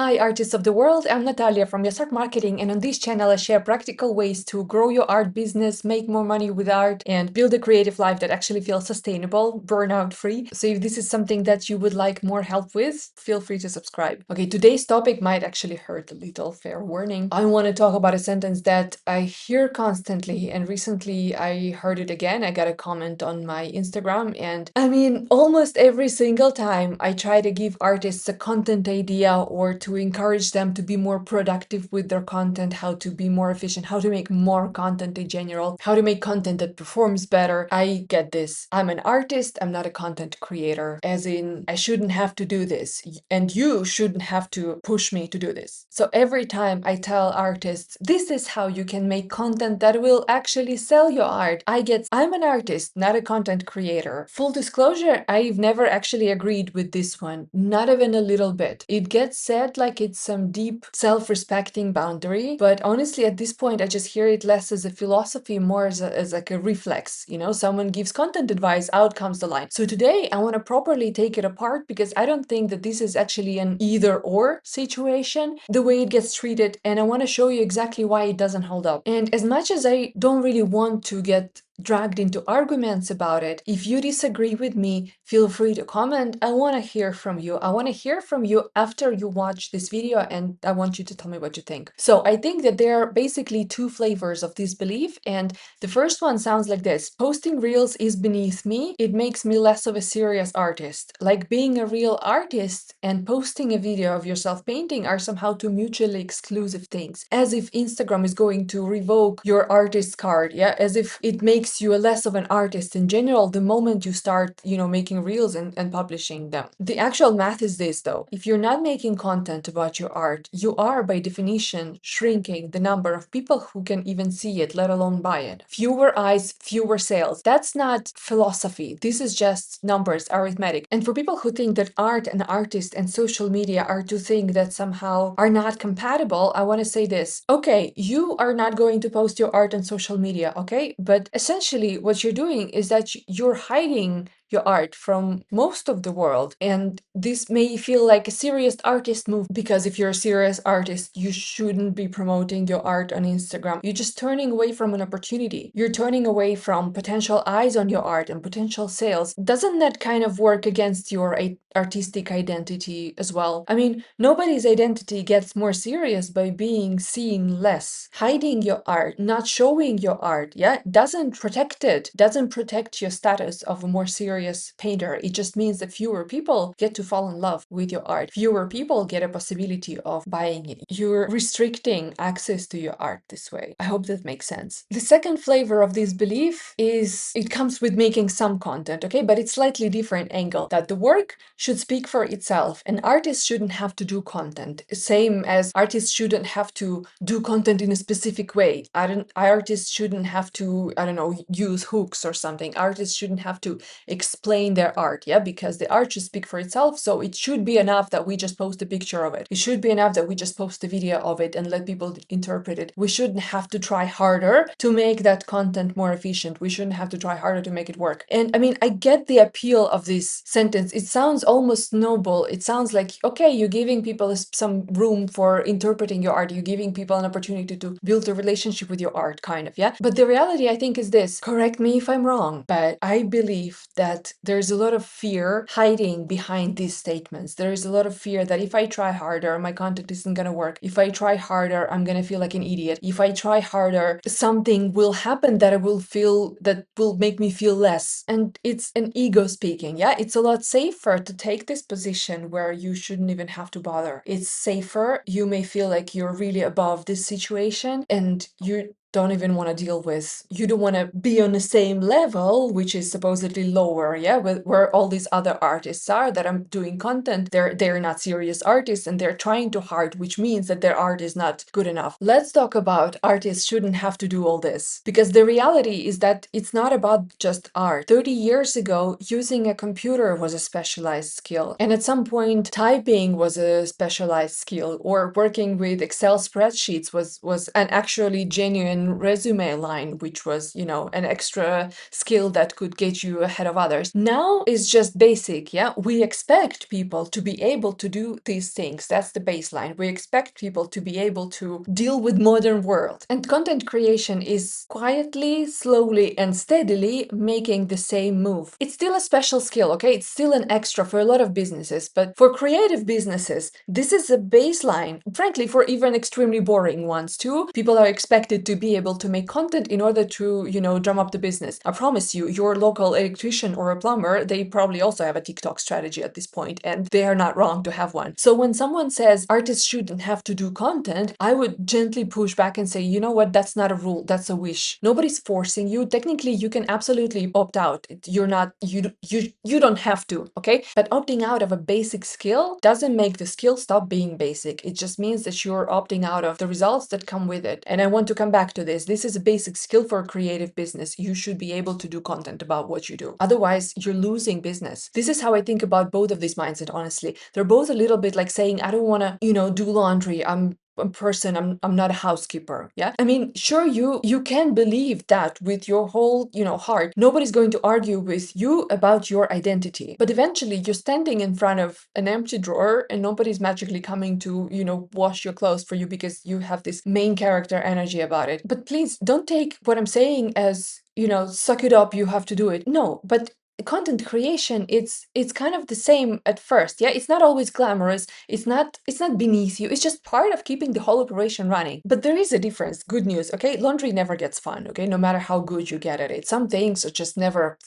Hi artists of the world, I'm Natalia from Your Start Marketing, and on this channel I share practical ways to grow your art business, make more money with art, and build a creative life that actually feels sustainable, burnout free. So if this is something that you would like more help with, feel free to subscribe. Okay, today's topic might actually hurt a little, fair warning. I want to talk about a sentence that I hear constantly, and recently I heard it again. I got a comment on my Instagram, and I mean, almost every single time I try to give artists a content idea or to encourage them to be more productive with their content, how to be more efficient, how to make more content in general, how to make content that performs better, I get this. I'm an artist, I'm not a content creator. As in, I shouldn't have to do this, and you shouldn't have to push me to do this. So every time I tell artists, this is how you can make content that will actually sell your art, I'm an artist, not a content creator. Full disclosure, I've never actually agreed with this one, not even a little bit. It gets said like it's some deep self-respecting boundary, but honestly at this point I just hear it less as a philosophy, more as like a reflex. Someone gives content advice, out comes the line. So today I want to properly take it apart because I don't think that this is actually an either or situation, the way it gets treated, and I want to show you exactly why it doesn't hold up. And as much as I don't really want to get dragged into arguments about it, if you disagree with me, feel free to comment. I want to hear from you. I want to hear from you after you watch this video, and I want you to tell me what you think. So I think that there are basically two flavors of this belief, and the first one sounds like this: posting reels is beneath me. It makes me less of a serious artist. Like being a real artist and posting a video of yourself painting are somehow two mutually exclusive things. As if Instagram is going to revoke your artist card, yeah? As if it makes you a less of an artist in general the moment you start, making reels and publishing them. The actual math is this though: if you're not making content about your art, you are by definition shrinking the number of people who can even see it, let alone buy it. Fewer eyes, fewer sales. That's not philosophy. This is just numbers, arithmetic. And for people who think that art and artist and social media are two things that somehow are not compatible, I want to say this. Okay, you are not going to post your art on social media, okay? But essentially what you're doing is that you're hiding your art from most of the world, and this may feel like a serious artist move, because if you're a serious artist you shouldn't be promoting your art on Instagram. You're just turning away from an opportunity. You're turning away from potential eyes on your art and potential sales. Doesn't that kind of work against your artistic identity as well? I mean, nobody's identity gets more serious by being seen less. Hiding your art, not showing your art, doesn't protect your status of a more serious painter. It just means that fewer people get to fall in love with your art. Fewer people get a possibility of buying it. You're restricting access to your art this way. I hope that makes sense. The second flavor of this belief is it comes with making some content, okay? But it's slightly different angle, that the work should speak for itself and artists shouldn't have to do content. Same as artists shouldn't have to do content in a specific way. Artists shouldn't have to, I don't know, use hooks or something. Artists shouldn't have to explain their art, because the art should speak for itself. So it should be enough that we just post a picture of it. It should be enough that we just post a video of it and let people interpret it. We shouldn't have to try harder to make that content more efficient. We shouldn't have to try harder to make it work. And I mean, I get the appeal of this sentence. It sounds almost noble. It sounds like, okay, you're giving people some room for interpreting your art. You're giving people an opportunity to build a relationship with your art, kind of, yeah? But the reality, I think, is this. Correct me if I'm wrong, but I believe that there's a lot of fear hiding behind these statements. There is a lot of fear that if I try harder, my content isn't gonna work. If I try harder, I'm gonna feel like an idiot. If I try harder, something will happen that will make me feel less. And it's an ego speaking, yeah? It's a lot safer to take this position where you shouldn't even have to bother. It's safer. You may feel like you're really above this situation and you don't even want to deal with. You don't want to be on the same level, which is supposedly lower, where all these other artists are that are doing content. They're not serious artists and they're trying too hard, which means that their art is not good enough. Let's talk about artists shouldn't have to do all this, because the reality is that it's not about just art. 30 years ago, using a computer was a specialized skill, and at some point typing was a specialized skill, or working with Excel spreadsheets was an actually genuine LinkedIn resume line, which was, an extra skill that could get you ahead of others. Now it's just basic, yeah? We expect people to be able to do these things. That's the baseline. We expect people to be able to deal with modern world. And content creation is quietly, slowly, and steadily making the same move. It's still a special skill, okay? It's still an extra for a lot of businesses, but for creative businesses, this is a baseline. Frankly, for even extremely boring ones too, people are expected to be able to make content in order to, drum up the business. I promise you, your local electrician or a plumber, they probably also have a TikTok strategy at this point, and they are not wrong to have one. So when someone says artists shouldn't have to do content, I would gently push back and say, you know what, that's not a rule, that's a wish. Nobody's forcing you. Technically, you can absolutely opt out. You're not, you don't have to, okay? But opting out of a basic skill doesn't make the skill stop being basic. It just means that you're opting out of the results that come with it. And I want to come back to this. This is a basic skill for a creative business. You should be able to do content about what you do. Otherwise, you're losing business. This is how I think about both of these mindset, honestly. They're both a little bit like saying, I don't want to, do laundry. I'm a person, I'm not a housekeeper. Yeah, I mean, sure, you can believe that with your whole heart. Nobody's going to argue with you about your identity, but eventually you're standing in front of an empty drawer and nobody's magically coming to wash your clothes for you because you have this main character energy about it. But please don't take what I'm saying as suck it up, you have to do it. No, but content creation, it's kind of the same at first. Yeah, it's not always glamorous, it's not beneath you, it's just part of keeping the whole operation running. But there is a difference. Good news, okay? Laundry never gets fun, okay? No matter how good you get at it, some things are just never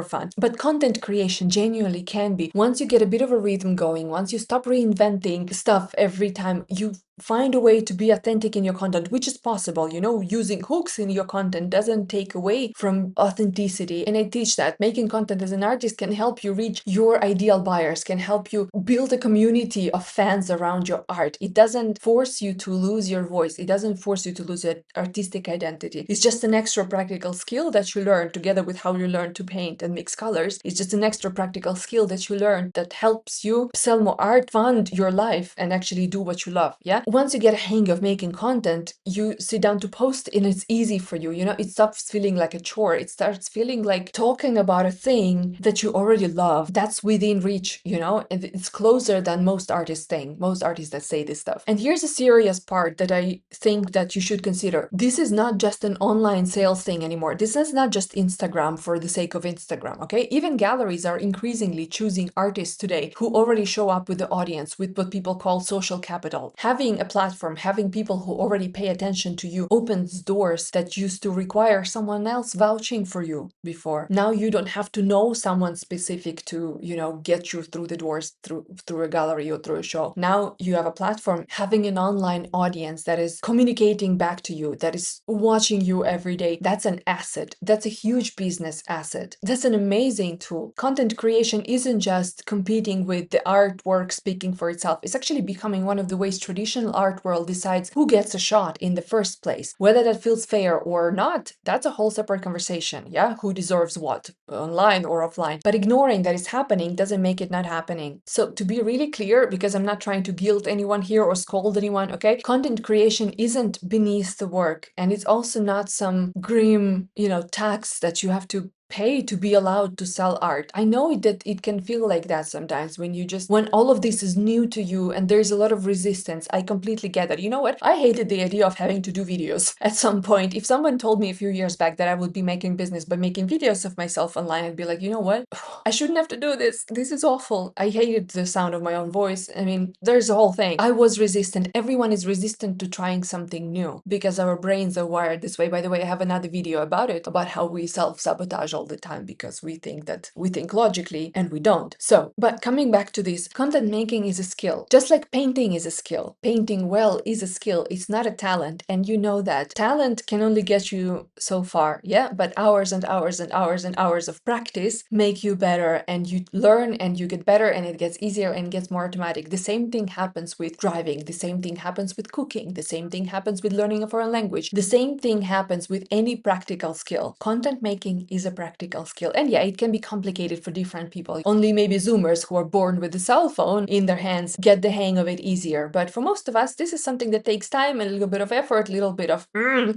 fun. But content creation genuinely can be. Once you get a bit of a rhythm going, once you stop reinventing stuff every time, you find a way to be authentic in your content, which is possible. Using hooks in your content doesn't take away from authenticity. And I teach that making content as an artist can help you reach your ideal buyers, can help you build a community of fans around your art. It doesn't force you to lose your voice. It doesn't force you to lose your artistic identity. It's just an extra practical skill that you learn together with how you learn to paint and mix colors. It's just an extra practical skill that you learn that helps you sell more art, fund your life, and actually do what you love. Yeah. Once you get a hang of making content, you sit down to post and it's easy for you. It stops feeling like a chore. It starts feeling like talking about a thing that you already love. That's within reach, and it's closer than most artists think, most artists that say this stuff. And here's a serious part that I think that you should consider. This is not just an online sales thing anymore. This is not just Instagram for the sake of Instagram, okay? Even galleries are increasingly choosing artists today who already show up with the audience, with what people call social capital. Having a platform, having people who already pay attention to you opens doors that used to require someone else vouching for you before. Now you don't have to know someone specific to, get you through the doors through a gallery or through a show. Now you have a platform, having an online audience that is communicating back to you, that is watching you every day. That's an asset. That's a huge business asset. That's an amazing tool. Content creation isn't just competing with the artwork speaking for itself. It's actually becoming one of the ways traditional art world decides who gets a shot in the first place. Whether that feels fair or not, that's a whole separate conversation. Yeah, who deserves what, online or offline. But ignoring that it's happening doesn't make it not happening. So to be really clear, because I'm not trying to guilt anyone here or scold anyone, okay? Content creation isn't beneath the work, and it's also not some grim, tax that you have to pay to be allowed to sell art. I know that it can feel like that sometimes when all of this is new to you and there's a lot of resistance. I completely get that. You know what? I hated the idea of having to do videos at some point. If someone told me a few years back that I would be making business by making videos of myself online, I'd be like, you know what? I shouldn't have to do this. This is awful. I hated the sound of my own voice. I mean, there's a whole thing. I was resistant. Everyone is resistant to trying something new because our brains are wired this way. By the way, I have another video about it, about how we self-sabotage all the time because we think logically and we don't. So, but coming back to this, content making is a skill. Just like painting is a skill. Painting well is a skill. It's not a talent. And you know that. Talent can only get you so far, yeah? But hours and hours and hours and hours of practice make you better, and you learn and you get better, and it gets easier and gets more automatic. The same thing happens with driving. The same thing happens with cooking. The same thing happens with learning a foreign language. The same thing happens with any practical skill. Content making is a practical practical skill. And yeah, it can be complicated for different people. Only maybe Zoomers who are born with a cell phone in their hands get the hang of it easier. But for most of us, this is something that takes time and a little bit of effort, a little bit of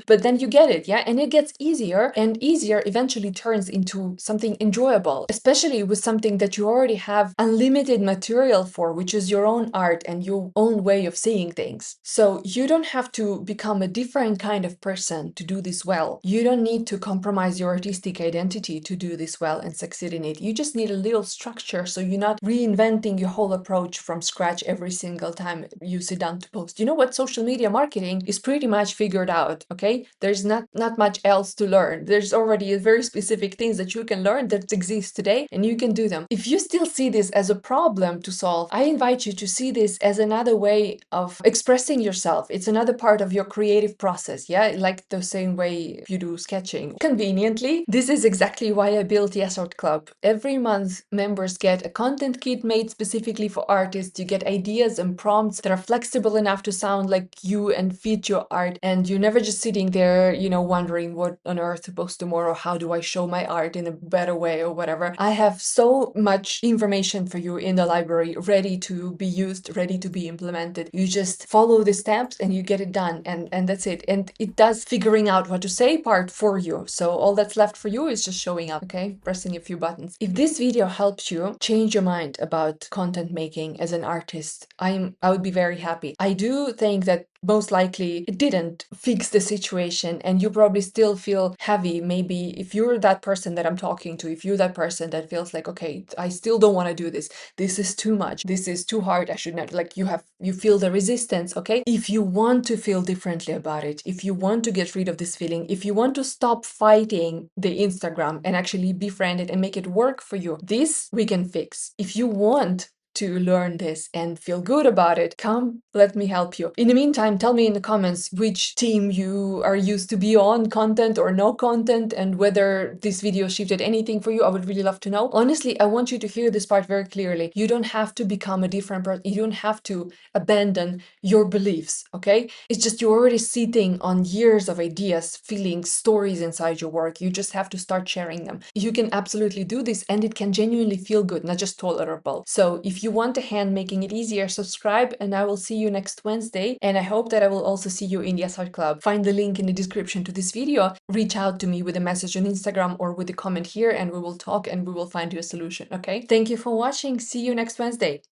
but then you get it, yeah? And it gets easier, and easier eventually turns into something enjoyable, especially with something that you already have unlimited material for, which is your own art and your own way of seeing things. So you don't have to become a different kind of person to do this well. You don't need to compromise your artistic identity to do this well and succeed in it. You just need a little structure so you're not reinventing your whole approach from scratch every single time you sit down to post. You know what? Social media marketing is pretty much figured out, okay? There's not much else to learn. There's already very specific things that you can learn that exist today, and you can do them. If you still see this as a problem to solve, I invite you to see this as another way of expressing yourself. It's another part of your creative process, yeah? Like the same way you do sketching. Conveniently, this is exactly why I built Yes Art Club. Every month, members get a content kit made specifically for artists. You get ideas and prompts that are flexible enough to sound like you and fit your art, and you're never just sitting there, wondering what on earth to post tomorrow, how do I show my art in a better way or whatever. I have so much information for you in the library ready to be used, ready to be implemented. You just follow the steps and you get it done, and that's it. And it does figuring out what to say part for you. So all that's left for you is just showing up, okay? Pressing a few buttons. If this video helps you change your mind about content making as an artist, I would be very happy. I do think that most likely it didn't fix the situation, and you probably still feel heavy. Maybe if you're that person that I'm talking to, if you're that person that feels like, okay, I still don't want to do this, this is too much, this is too hard, I should not, like you feel the resistance, okay? If you want to feel differently about it, if you want to get rid of this feeling, if you want to stop fighting the Instagram and actually befriend it and make it work for you, this we can fix. If you want to learn this and feel good about it, come, let me help you. In the meantime, tell me in the comments which team you are used to be on, content or no content, and whether this video shifted anything for you. I would really love to know. Honestly, I want you to hear this part very clearly. You don't have to become a different person. You don't have to abandon your beliefs, okay? It's just you're already sitting on years of ideas, feelings, stories inside your work. You just have to start sharing them. You can absolutely do this, and it can genuinely feel good, not just tolerable. So if you want a hand making it easier, subscribe, and I will see you next Wednesday. And I hope that I will also see you in the Yes Art Club. Find the link in the description to this video. Reach out to me with a message on Instagram or with a comment here, and we will talk and we will find you a solution, okay? Thank you for watching. See you next Wednesday.